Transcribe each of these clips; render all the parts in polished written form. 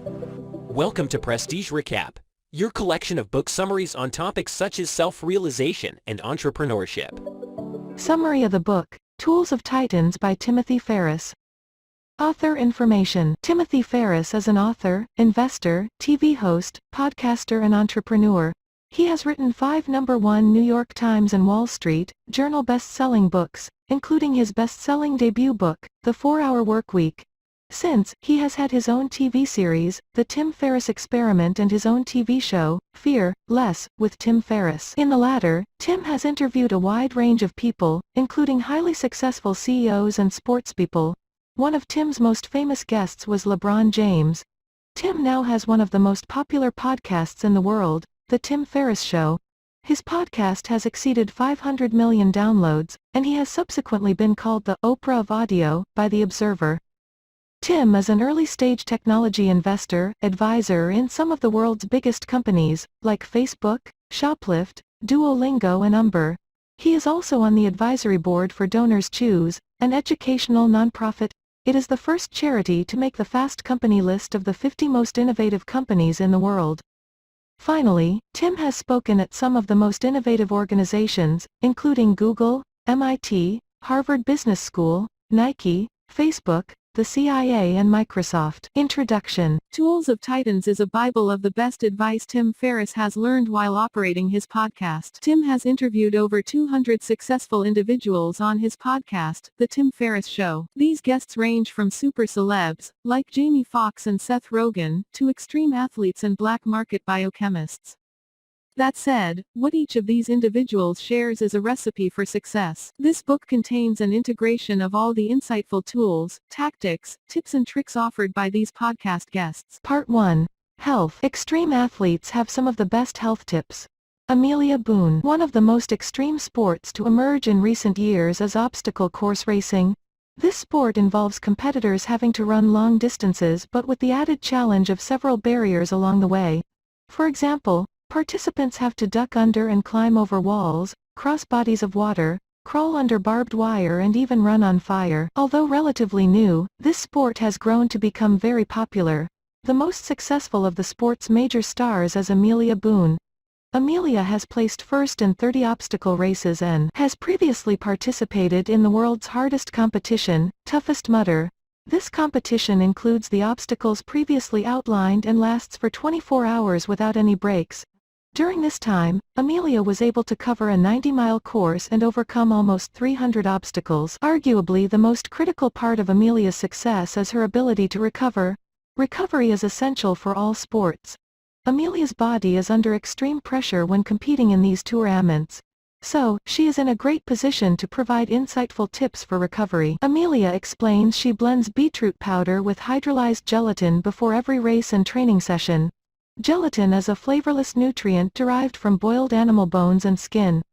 Welcome to Prestige Recap, your collection of book summaries on topics such as self-realization and entrepreneurship. Summary of the book, Tools of Titans by Timothy Ferriss. Author information. Timothy Ferriss is an author, investor, TV host, podcaster and entrepreneur. He has written 5 #1 New York Times and Wall Street Journal best-selling books, including his best-selling debut book, The 4-Hour Workweek. Since, he has had his own TV series, The Tim Ferriss Experiment, and his own TV show, Fear, Less, with Tim Ferriss. In the latter, Tim has interviewed a wide range of people, including highly successful CEOs and sportspeople. One of Tim's most famous guests was LeBron James. Tim now has one of the most popular podcasts in the world, The Tim Ferriss Show. His podcast has exceeded 500 million downloads, and he has subsequently been called the Oprah of audio by The Observer. Tim is an early-stage technology investor, advisor in some of the world's biggest companies, like Facebook, Shoplift, Duolingo and Umber. He is also on the advisory board for Donors Choose, an educational nonprofit. It is the first charity to make the Fast Company list of the 50 most innovative companies in the world. Finally, Tim has spoken at some of the most innovative organizations, including Google, MIT, Harvard Business School, Nike, Facebook, the CIA and Microsoft. Introduction. Tools of Titans is a Bible of the best advice Tim Ferriss has learned while operating his podcast. Tim has interviewed over 200 successful individuals on his podcast, The Tim Ferriss Show. These guests range from super celebs, like Jamie Foxx and Seth Rogen, to extreme athletes and black market biochemists. That said, what each of these individuals shares is a recipe for success. This book contains an integration of all the insightful tools, tactics, tips and tricks offered by these podcast guests. Part 1. Health. Extreme athletes have some of the best health tips. Amelia Boone. One of the most extreme sports to emerge in recent years is obstacle course racing. This sport involves competitors having to run long distances but with the added challenge of several barriers along the way. For example, participants have to duck under and climb over walls, cross bodies of water, crawl under barbed wire and even run on fire. Although relatively new, this sport has grown to become very popular. The most successful of the sport's major stars is Amelia Boone. Amelia has placed first in 30 obstacle races and has previously participated in the world's hardest competition, Toughest Mudder. This competition includes the obstacles previously outlined and lasts for 24 hours without any breaks. During this time, Amelia was able to cover a 90-mile course and overcome almost 300 obstacles. Arguably the most critical part of Amelia's success is her ability to recover. Recovery is essential for all sports. Amelia's body is under extreme pressure when competing in these tournaments. So, she is in a great position to provide insightful tips for recovery. Amelia explains she blends beetroot powder with hydrolyzed gelatin before every race and training session. Gelatin is a flavorless nutrient derived from boiled animal bones and skin.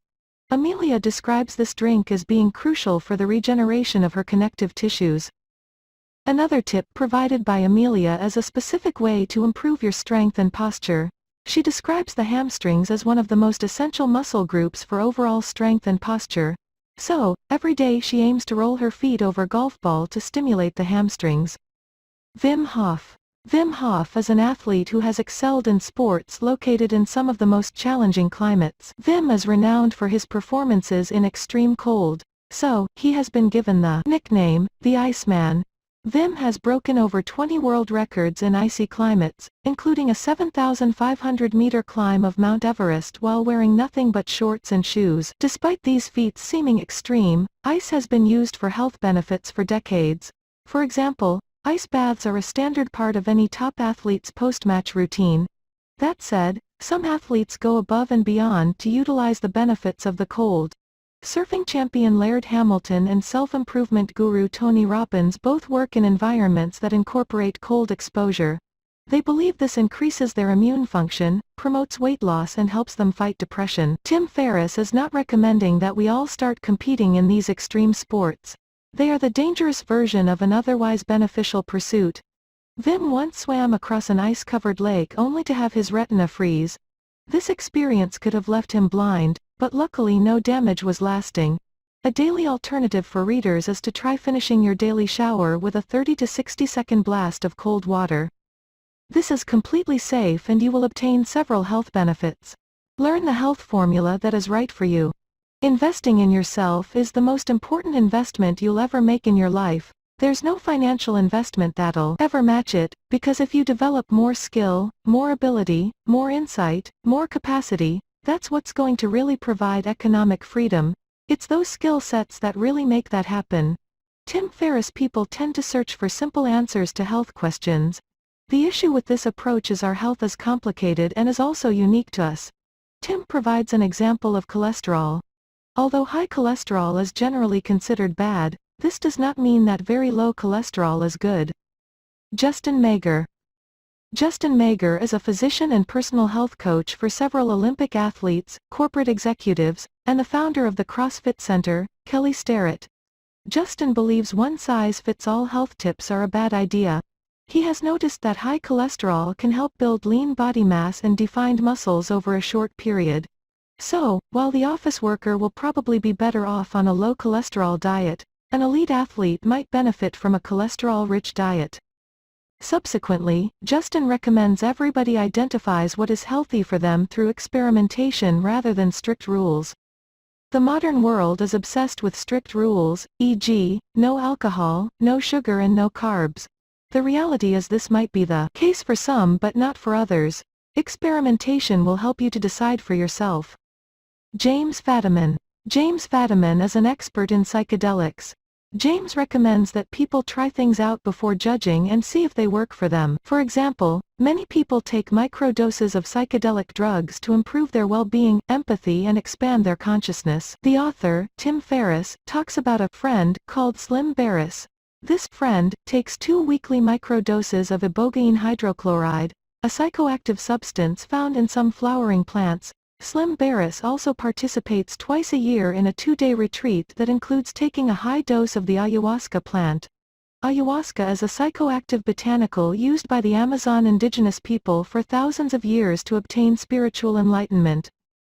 Amelia describes this drink as being crucial for the regeneration of her connective tissues. Another tip provided by Amelia is a specific way to improve your strength and posture. She describes the hamstrings as one of the most essential muscle groups for overall strength and posture. So, every day she aims to roll her feet over golf ball to stimulate the hamstrings. Wim Hof. Wim Hof is an athlete who has excelled in sports located in some of the most challenging climates. Wim is renowned for his performances in extreme cold, so, he has been given the nickname, the Iceman. Wim has broken over 20 world records in icy climates, including a 7,500-meter climb of Mount Everest while wearing nothing but shorts and shoes. Despite these feats seeming extreme, ice has been used for health benefits for decades. For example, ice baths are a standard part of any top athlete's post-match routine. That said, some athletes go above and beyond to utilize the benefits of the cold. Surfing champion Laird Hamilton and self-improvement guru Tony Robbins both work in environments that incorporate cold exposure. They believe this increases their immune function, promotes weight loss and helps them fight depression. Tim Ferriss is not recommending that we all start competing in these extreme sports. They are the dangerous version of an otherwise beneficial pursuit. Wim once swam across an ice-covered lake only to have his retina freeze. This experience could have left him blind, but luckily no damage was lasting. A daily alternative for readers is to try finishing your daily shower with a 30 to 60 second blast of cold water. This is completely safe and you will obtain several health benefits. Learn the health formula that is right for you. Investing in yourself is the most important investment you'll ever make in your life. There's no financial investment that'll ever match it, because if you develop more skill, more ability, more insight, more capacity, that's what's going to really provide economic freedom. It's those skill sets that really make that happen. Tim Ferriss people tend to search for simple answers to health questions. The issue with this approach is our health is complicated and is also unique to us. Tim provides an example of cholesterol. Although high cholesterol is generally considered bad, this does not mean that very low cholesterol is good. Justin Mager. Justin Mager is a physician and personal health coach for several Olympic athletes, corporate executives, and the founder of the CrossFit Center, Kelly Starrett. Justin believes one-size-fits-all health tips are a bad idea. He has noticed that high cholesterol can help build lean body mass and defined muscles over a short period. So, while the office worker will probably be better off on a low cholesterol diet, an elite athlete might benefit from a cholesterol-rich diet. Subsequently, Justin recommends everybody identifies what is healthy for them through experimentation rather than strict rules. The modern world is obsessed with strict rules, e.g., no alcohol, no sugar and no carbs. The reality is this might be the case for some but not for others. Experimentation will help you to decide for yourself. James Fadiman. James Fadiman is an expert in psychedelics. James recommends that people try things out before judging and see if they work for them. For example, many people take microdoses of psychedelic drugs to improve their well-being, empathy and expand their consciousness. The author, Tim Ferriss, talks about a friend called Slim Ferris. This friend takes 2 weekly microdoses of ibogaine hydrochloride, a psychoactive substance found in some flowering plants. Slim Ferris also participates twice a year in a 2-day retreat that includes taking a high dose of the ayahuasca plant. Ayahuasca is a psychoactive botanical used by the Amazon indigenous people for thousands of years to obtain spiritual enlightenment.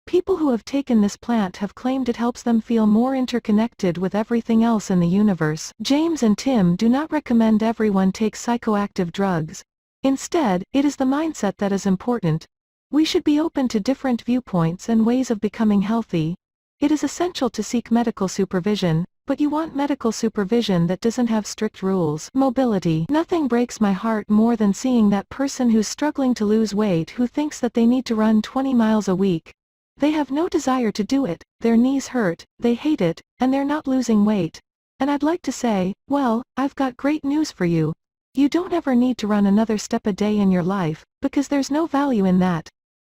People who have taken this plant have claimed it helps them feel more interconnected with everything else in the universe. James and Tim do not recommend everyone take psychoactive drugs. Instead, it is the mindset that is important. We should be open to different viewpoints and ways of becoming healthy. It is essential to seek medical supervision, but you want medical supervision that doesn't have strict rules. Mobility. Nothing breaks my heart more than seeing that person who's struggling to lose weight who thinks that they need to run 20 miles a week. They have no desire to do it, their knees hurt, they hate it, and they're not losing weight. And I'd like to say, well, I've got great news for you. You don't ever need to run another step a day in your life, because there's no value in that.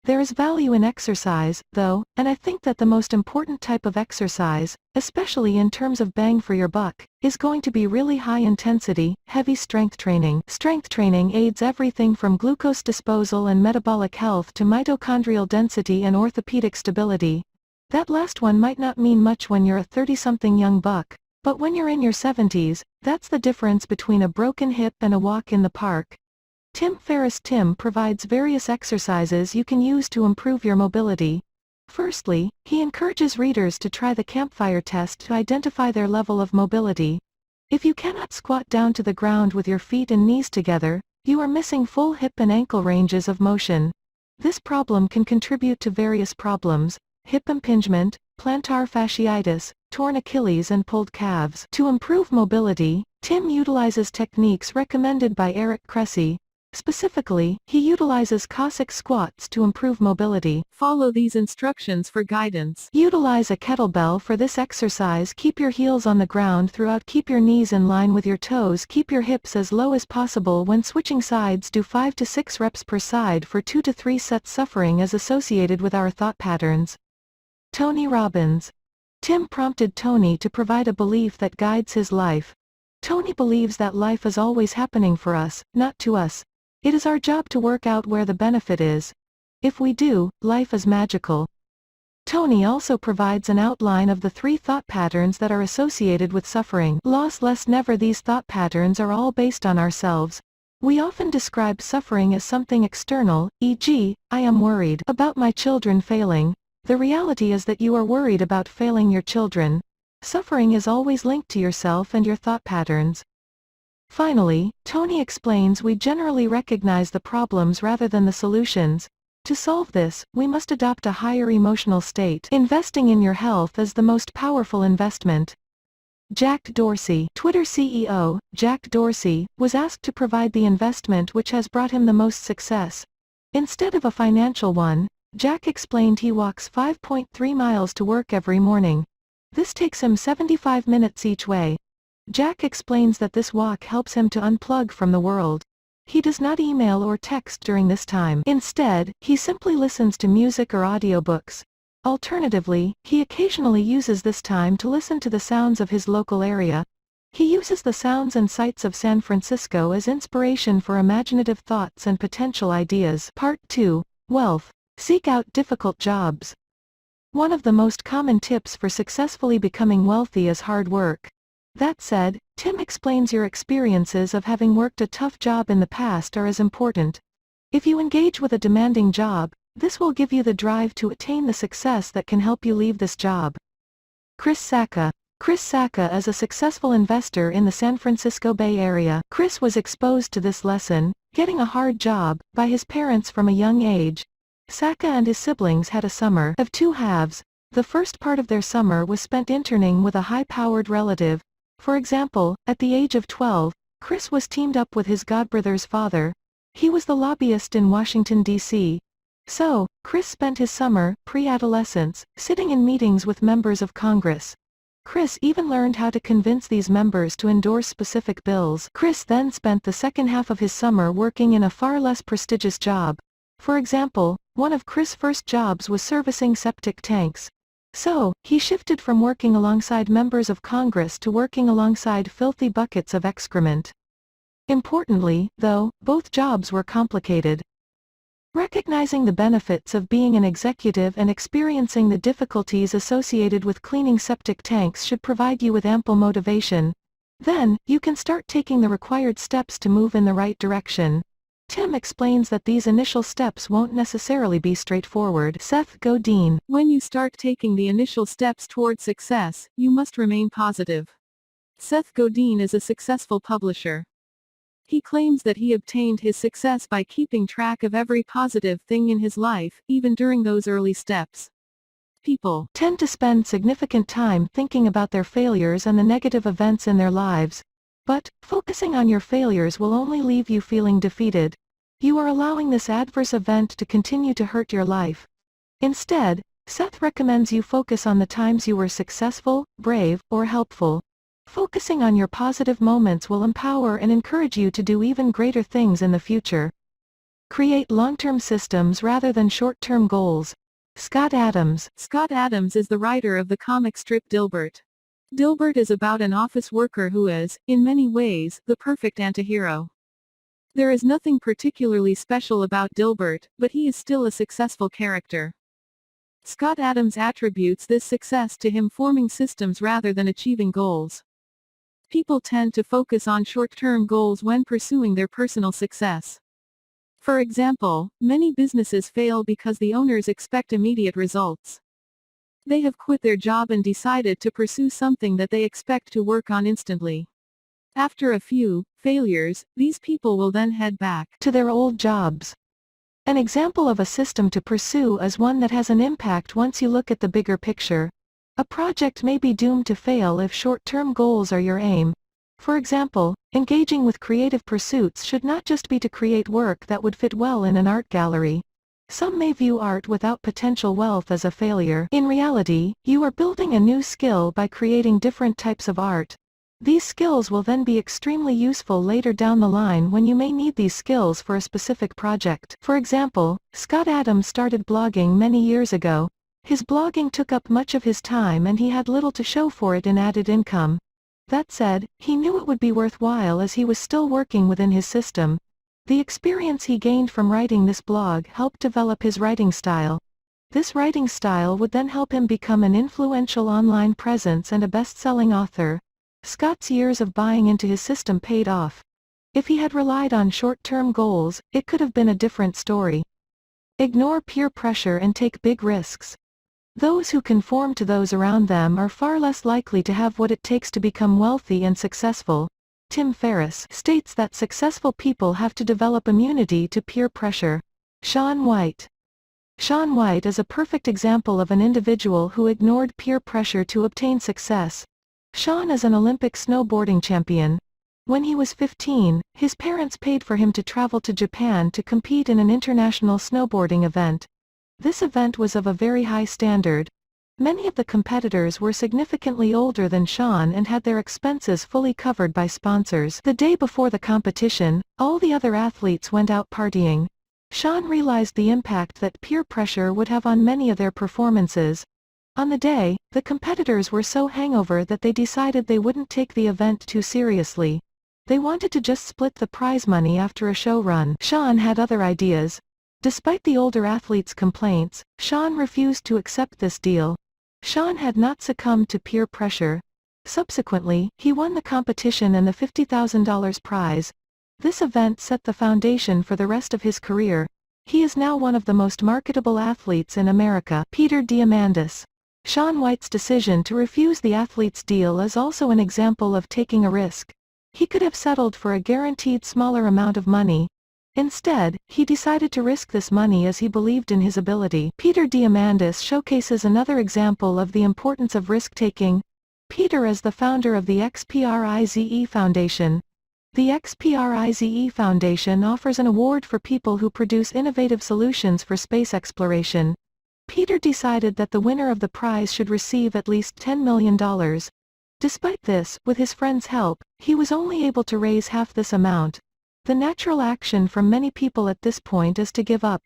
There is value in exercise, though, and I think that the most important type of exercise, especially in terms of bang for your buck, is going to be really high intensity, heavy strength training. Strength training aids everything from glucose disposal and metabolic health to mitochondrial density and orthopedic stability. That last one might not mean much when you're a 30-something young buck, but when you're in your 70s, that's the difference between a broken hip and a walk in the park. Tim Ferriss provides various exercises you can use to improve your mobility. Firstly, he encourages readers to try the campfire test to identify their level of mobility. If you cannot squat down to the ground with your feet and knees together, you are missing full hip and ankle ranges of motion. This problem can contribute to various problems: hip impingement, plantar fasciitis, torn Achilles and pulled calves. To improve mobility, Tim utilizes techniques recommended by Eric Cressy. Specifically, he utilizes Cossack squats to improve mobility. Follow these instructions for guidance. Utilize a kettlebell for this exercise. Keep your heels on the ground throughout. Keep your knees in line with your toes. Keep your hips as low as possible when switching sides. Do 5 to 6 reps per side for 2 to 3 sets. Suffering is associated with our thought patterns. Tony Robbins. Tim prompted Tony to provide a belief that guides his life. Tony believes that life is always happening for us, not to us. It is our job to work out where the benefit is. If we do, life is magical. Tony also provides an outline of the 3 thought patterns that are associated with suffering. Loss less never. These thought patterns are all based on ourselves. We often describe suffering as something external, e.g., I am worried about my children failing. The reality is that you are worried about failing your children. Suffering is always linked to yourself and your thought patterns. Finally, Tony explains we generally recognize the problems rather than the solutions. To solve this, we must adopt a higher emotional state. Investing in your health is the most powerful investment. Jack Dorsey, Twitter CEO, Jack Dorsey, was asked to provide the investment which has brought him the most success. Instead of a financial one, Jack explained he walks 5.3 miles to work every morning. This takes him 75 minutes each way. Jack explains that this walk helps him to unplug from the world. He does not email or text during this time. Instead, he simply listens to music or audiobooks. Alternatively, he occasionally uses this time to listen to the sounds of his local area. He uses the sounds and sights of San Francisco as inspiration for imaginative thoughts and potential ideas. Part 2. Wealth. Seek out difficult jobs. One of the most common tips for successfully becoming wealthy is hard work. That said, Tim explains your experiences of having worked a tough job in the past are as important. If you engage with a demanding job, this will give you the drive to attain the success that can help you leave this job. Chris Sacca. Chris Sacca is a successful investor in the San Francisco Bay Area. Chris was exposed to this lesson, getting a hard job, by his parents from a young age. Sacca and his siblings had a summer of two halves. The first part of their summer was spent interning with a high-powered relative. For example, at the age of 12, Chris was teamed up with his godbrother's father. He was the lobbyist in Washington, D.C. So, Chris spent his summer, pre-adolescence, sitting in meetings with members of Congress. Chris even learned how to convince these members to endorse specific bills. Chris then spent the second half of his summer working in a far less prestigious job. For example, one of Chris' first jobs was servicing septic tanks. So, he shifted from working alongside members of Congress to working alongside filthy buckets of excrement. Importantly, though, both jobs were complicated. Recognizing the benefits of being an executive and experiencing the difficulties associated with cleaning septic tanks should provide you with ample motivation. Then, you can start taking the required steps to move in the right direction. Tim explains that these initial steps won't necessarily be straightforward. Seth Godin. When you start taking the initial steps toward success, you must remain positive. Seth Godin is a successful publisher. He claims that he obtained his success by keeping track of every positive thing in his life, even during those early steps. People tend to spend significant time thinking about their failures and the negative events in their lives. But, focusing on your failures will only leave you feeling defeated. You are allowing this adverse event to continue to hurt your life. Instead, Seth recommends you focus on the times you were successful, brave, or helpful. Focusing on your positive moments will empower and encourage you to do even greater things in the future. Create long-term systems rather than short-term goals. Scott Adams. Scott Adams is the writer of the comic strip Dilbert. Dilbert is about an office worker who is, in many ways, the perfect antihero. There is nothing particularly special about Dilbert, but he is still a successful character. Scott Adams attributes this success to him forming systems rather than achieving goals. People tend to focus on short-term goals when pursuing their personal success. For example, many businesses fail because the owners expect immediate results. They have quit their job and decided to pursue something that they expect to work on instantly. After a few failures, these people will then head back to their old jobs. An example of a system to pursue is one that has an impact once you look at the bigger picture. A project may be doomed to fail if short-term goals are your aim. For example, engaging with creative pursuits should not just be to create work that would fit well in an art gallery. Some may view art without potential wealth as a failure. In reality, you are building a new skill by creating different types of art. These skills will then be extremely useful later down the line when you may need these skills for a specific project. For example, Scott Adams started blogging many years ago. His blogging took up much of his time and he had little to show for it in added income. That said, he knew it would be worthwhile as he was still working within his system. The experience he gained from writing this blog helped develop his writing style. This writing style would then help him become an influential online presence and a best-selling author. Scott's years of buying into his system paid off. If he had relied on short-term goals, it could have been a different story. Ignore peer pressure and take big risks. Those who conform to those around them are far less likely to have what it takes to become wealthy and successful. Tim Ferriss, states that successful people have to develop immunity to peer pressure. Shaun White. Shaun White is a perfect example of an individual who ignored peer pressure to obtain success. Shaun is an Olympic snowboarding champion. When he was 15, his parents paid for him to travel to Japan to compete in an international snowboarding event. This event was of a very high standard. Many of the competitors were significantly older than Shaun and had their expenses fully covered by sponsors. The day before the competition, all the other athletes went out partying. Shaun realized the impact that peer pressure would have on many of their performances. On the day, the competitors were so hungover that they decided they wouldn't take the event too seriously. They wanted to just split the prize money after a show run. Shaun had other ideas. Despite the older athletes' complaints, Shaun refused to accept this deal. Shaun had not succumbed to peer pressure. Subsequently, he won the competition and the $50,000 prize. This event set the foundation for the rest of his career. He is now one of the most marketable athletes in America. Peter Diamandis. Shaun White's decision to refuse the athlete's deal is also an example of taking a risk. He could have settled for a guaranteed smaller amount of money. Instead, he decided to risk this money as he believed in his ability. Peter Diamandis showcases another example of the importance of risk-taking. Peter is the founder of the XPRIZE Foundation. The XPRIZE Foundation offers an award for people who produce innovative solutions for space exploration. Peter decided that the winner of the prize should receive at least $10 million. Despite this, with his friends' help, he was only able to raise half this amount. The natural action from many people at this point is to give up.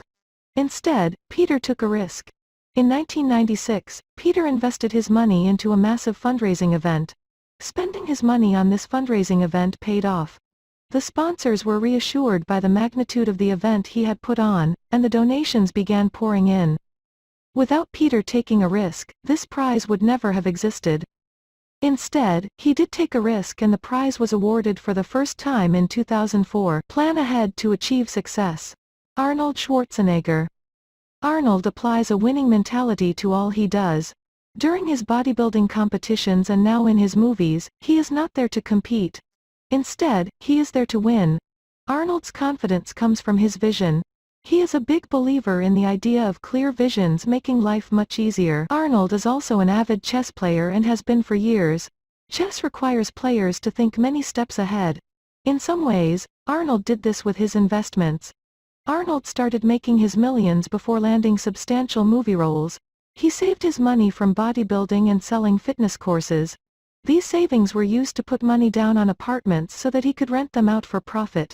Instead, Peter took a risk. In 1996, Peter invested his money into a massive fundraising event. Spending his money on this fundraising event paid off. The sponsors were reassured by the magnitude of the event he had put on, and the donations began pouring in. Without Peter taking a risk, this prize would never have existed. Instead, he did take a risk and the prize was awarded for the first time in 2004. Plan ahead to achieve success. Arnold Schwarzenegger. Arnold applies a winning mentality to all he does. During his bodybuilding competitions and now in his movies, he is not there to compete. Instead, he is there to win. Arnold's confidence comes from his vision. He is a big believer in the idea of clear visions making life much easier. Arnold is also an avid chess player and has been for years. Chess requires players to think many steps ahead. In some ways, Arnold did this with his investments. Arnold started making his millions before landing substantial movie roles. He saved his money from bodybuilding and selling fitness courses. These savings were used to put money down on apartments so that he could rent them out for profit.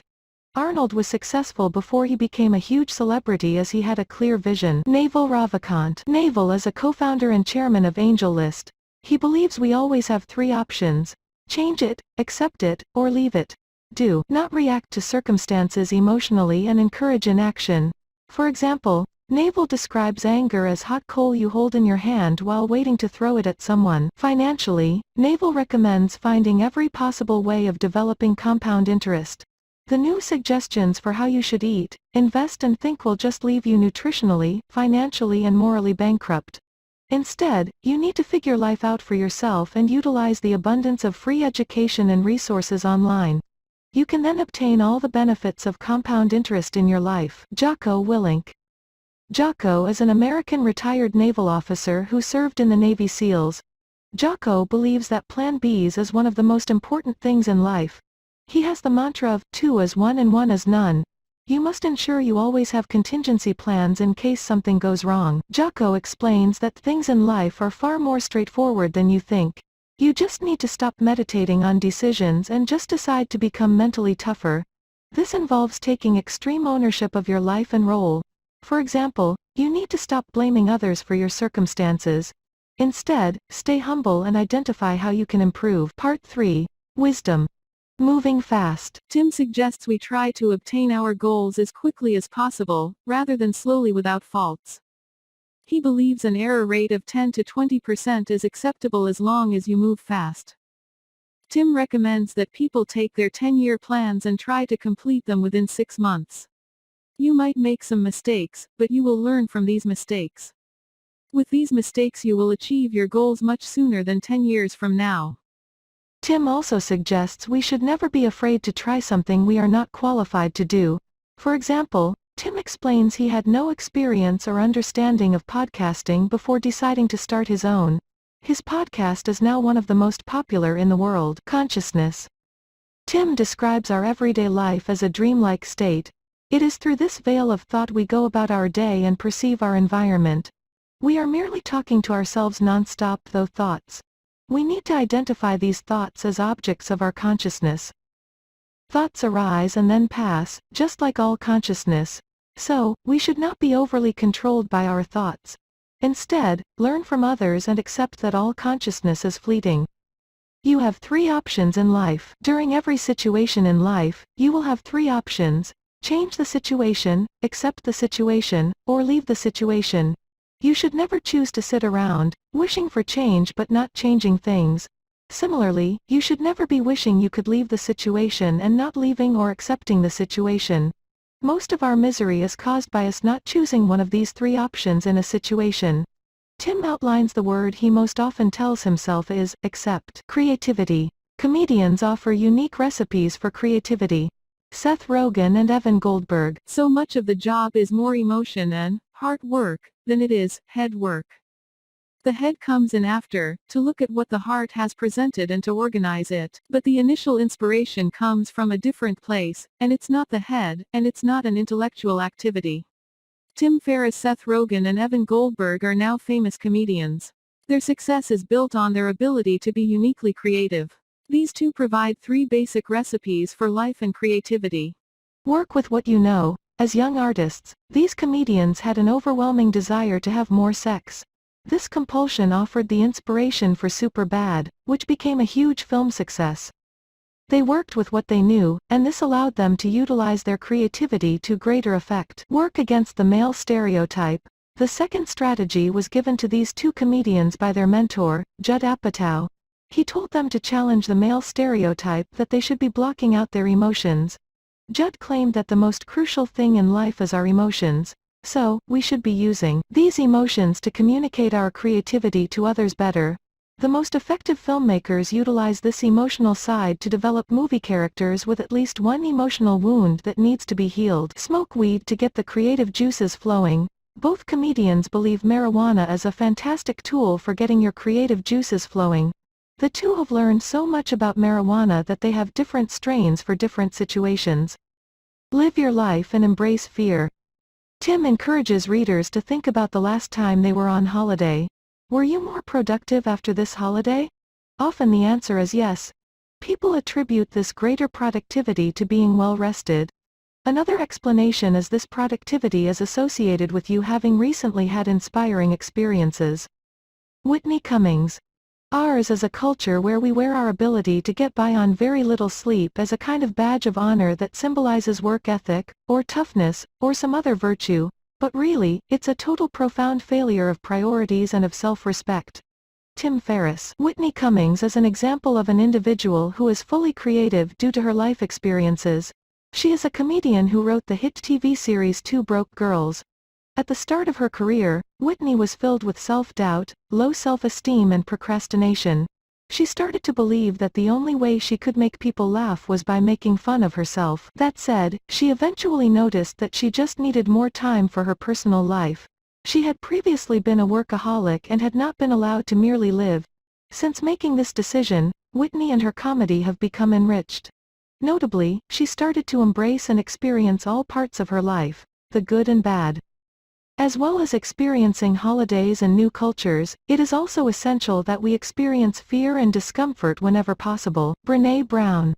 Arnold was successful before he became a huge celebrity as he had a clear vision. Naval Ravikant. Naval is a co-founder and chairman of AngelList. He believes we always have three options: change it, accept it, or leave it. Do not react to circumstances emotionally and encourage inaction. For example, Naval describes anger as hot coal you hold in your hand while waiting to throw it at someone. Financially, Naval recommends finding every possible way of developing compound interest. The new suggestions for how you should eat, invest and think will just leave you nutritionally, financially and morally bankrupt. Instead, you need to figure life out for yourself and utilize the abundance of free education and resources online. You can then obtain all the benefits of compound interest in your life. Jocko Willink. Jocko is an American retired naval officer who served in the Navy SEALs. Jocko believes that Plan Bs is one of the most important things in life. He has the mantra of, 2 is 1 and 1 is none. You must ensure you always have contingency plans in case something goes wrong. Jocko explains that things in life are far more straightforward than you think. You just need to stop meditating on decisions and just decide to become mentally tougher. This involves taking extreme ownership of your life and role. For example, you need to stop blaming others for your circumstances. Instead, stay humble and identify how you can improve. Part 3. Wisdom. Moving fast. Tim suggests we try to obtain our goals as quickly as possible, rather than slowly without faults. He believes an error rate of 10 to 20% is acceptable as long as you move fast. Tim recommends that people take their 10-year plans and try to complete them within 6 months. You might make some mistakes, but you will learn from these mistakes. With these mistakes you will achieve your goals much sooner than 10 years from now. Tim also suggests we should never be afraid to try something we are not qualified to do. For example, Tim explains he had no experience or understanding of podcasting before deciding to start his own. His podcast is now one of the most popular in the world. Consciousness. Tim describes our everyday life as a dreamlike state. It is through this veil of thought we go about our day and perceive our environment. We are merely talking to ourselves non-stop though thoughts. We need to identify these thoughts as objects of our consciousness. Thoughts arise and then pass, just like all consciousness. So, we should not be overly controlled by our thoughts. Instead, learn from others and accept that all consciousness is fleeting. You have 3 options in life. During every situation in life, you will have 3 options: change the situation, accept the situation, or leave the situation. You should never choose to sit around, wishing for change but not changing things. Similarly, you should never be wishing you could leave the situation and not leaving or accepting the situation. Most of our misery is caused by us not choosing one of these 3 options in a situation. Tim outlines the word he most often tells himself is, accept. Creativity. Comedians offer unique recipes for creativity. Seth Rogen and Evan Goldberg. So much of the job is more emotion and heart work than it is head work. The head comes in after, to look at what the heart has presented and to organize it. But the initial inspiration comes from a different place, and it's not the head, and it's not an intellectual activity. Tim Ferriss, Seth Rogen and Evan Goldberg are now famous comedians. Their success is built on their ability to be uniquely creative. These 2 provide 3 basic recipes for life and creativity. Work with what you know. As young artists, these comedians had an overwhelming desire to have more sex. This compulsion offered the inspiration for Superbad, which became a huge film success. They worked with what they knew, and this allowed them to utilize their creativity to greater effect. Work against the male stereotype. The second strategy was given to these 2 comedians by their mentor, Judd Apatow. He told them to challenge the male stereotype that they should be blocking out their emotions. Judd claimed that the most crucial thing in life is our emotions. So, we should be using these emotions to communicate our creativity to others better. The most effective filmmakers utilize this emotional side to develop movie characters with at least one emotional wound that needs to be healed. Smoke weed to get the creative juices flowing. Both comedians believe marijuana is a fantastic tool for getting your creative juices flowing. The 2 have learned so much about marijuana that they have different strains for different situations. Live your life and embrace fear. Tim encourages readers to think about the last time they were on holiday. Were you more productive after this holiday? Often the answer is yes. People attribute this greater productivity to being well rested. Another explanation is this productivity is associated with you having recently had inspiring experiences. Whitney Cummings. Ours is a culture where we wear our ability to get by on very little sleep as a kind of badge of honor that symbolizes work ethic, or toughness, or some other virtue, but really, it's a total profound failure of priorities and of self-respect. Tim Ferriss. Whitney Cummings is an example of an individual who is fully creative due to her life experiences. She is a comedian who wrote the hit TV series 2 Broke Girls. At the start of her career, Whitney was filled with self-doubt, low self-esteem and procrastination. She started to believe that the only way she could make people laugh was by making fun of herself. That said, she eventually noticed that she just needed more time for her personal life. She had previously been a workaholic and had not been allowed to merely live. Since making this decision, Whitney and her comedy have become enriched. Notably, she started to embrace and experience all parts of her life, the good and bad. As well as experiencing holidays and new cultures, it is also essential that we experience fear and discomfort whenever possible. Brené Brown.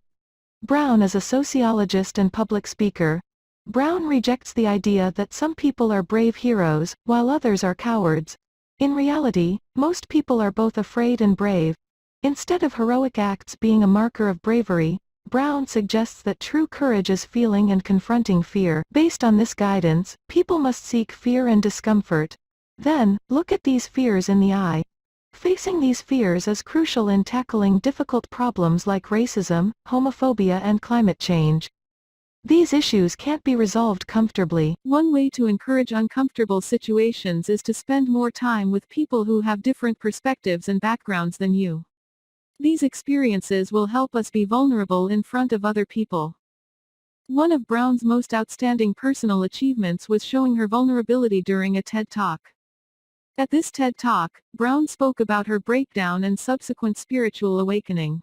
Brown is a sociologist and public speaker. Brown rejects the idea that some people are brave heroes, while others are cowards. In reality, most people are both afraid and brave. Instead of heroic acts being a marker of bravery, Brown suggests that true courage is feeling and confronting fear. Based on this guidance, people must seek fear and discomfort. Then, look at these fears in the eye. Facing these fears is crucial in tackling difficult problems like racism, homophobia and climate change. These issues can't be resolved comfortably. One way to encourage uncomfortable situations is to spend more time with people who have different perspectives and backgrounds than you. These experiences will help us be vulnerable in front of other people. One of Brown's most outstanding personal achievements was showing her vulnerability during a TED Talk. At this TED Talk, Brown spoke about her breakdown and subsequent spiritual awakening.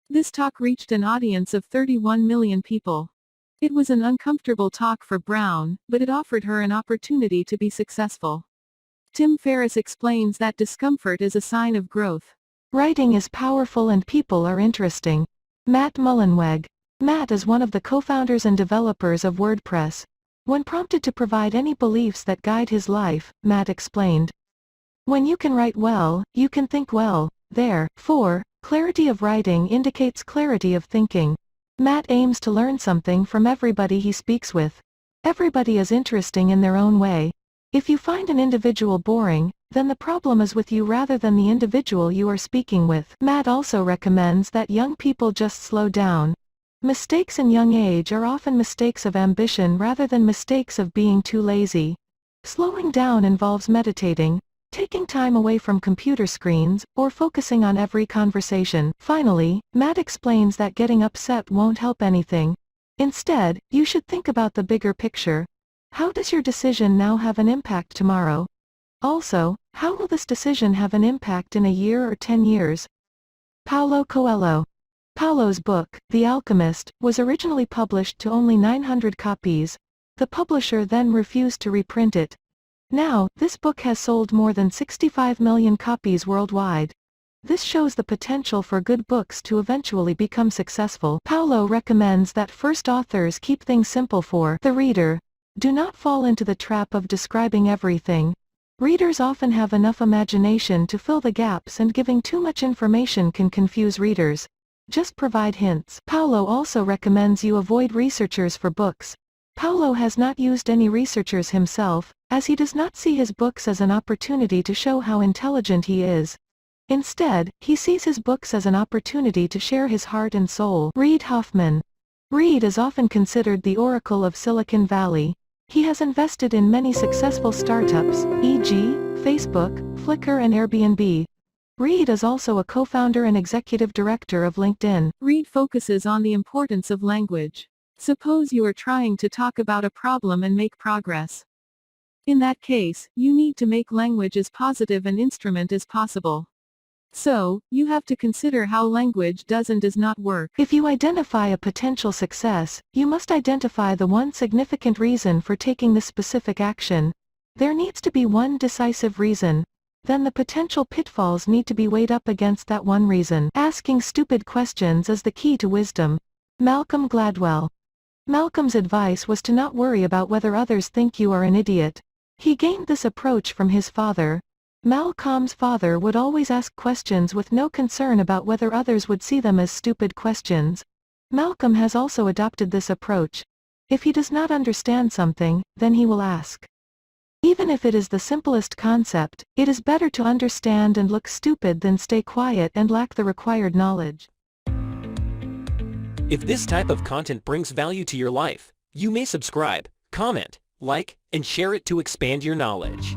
This talk reached an audience of 31 million people. It was an uncomfortable talk for Brown, but it offered her an opportunity to be successful. Tim Ferriss explains that discomfort is a sign of growth. Writing is powerful and people are interesting. Matt Mullenweg. Matt is one of the co-founders and developers of WordPress. When prompted to provide any beliefs that guide his life, Matt explained, "When you can write well, you can think well. Therefore, clarity of writing indicates clarity of thinking." Matt aims to learn something from everybody he speaks with. Everybody is interesting in their own way. If you find an individual boring, then the problem is with you rather than the individual you are speaking with. Matt also recommends that young people just slow down. Mistakes in young age are often mistakes of ambition rather than mistakes of being too lazy. Slowing down involves meditating, taking time away from computer screens, or focusing on every conversation. Finally, Matt explains that getting upset won't help anything. Instead, you should think about the bigger picture. How does your decision now have an impact tomorrow? Also, how will this decision have an impact in a year or 10 years? Paulo Coelho. Paulo's book, The Alchemist, was originally published to only 900 copies. The publisher then refused to reprint it. Now, this book has sold more than 65 million copies worldwide. This shows the potential for good books to eventually become successful. Paulo recommends that first authors keep things simple for the reader. Do not fall into the trap of describing everything. Readers often have enough imagination to fill the gaps, and giving too much information can confuse readers. Just provide hints. Paulo also recommends you avoid researchers for books. Paulo has not used any researchers himself, as he does not see his books as an opportunity to show how intelligent he is. Instead, he sees his books as an opportunity to share his heart and soul. Reid Hoffman. Reid is often considered the oracle of Silicon Valley. He has invested in many successful startups, e.g., Facebook, Flickr and Airbnb. Reid is also a co-founder and executive director of LinkedIn. Reid focuses on the importance of language. Suppose you are trying to talk about a problem and make progress. In that case, you need to make language as positive an instrument as possible. So, you have to consider how language does and does not work. If you identify a potential success, you must identify the one significant reason for taking this specific action. There needs to be one decisive reason. Then the potential pitfalls need to be weighed up against that one reason. Asking stupid questions is the key to wisdom. Malcolm Gladwell. Malcolm's advice was to not worry about whether others think you are an idiot. He gained this approach from his father. Malcolm's father would always ask questions with no concern about whether others would see them as stupid questions. Malcolm has also adopted this approach. If he does not understand something, then he will ask. Even if it is the simplest concept, it is better to understand and look stupid than stay quiet and lack the required knowledge. If this type of content brings value to your life, you may subscribe, comment, like, and share it to expand your knowledge.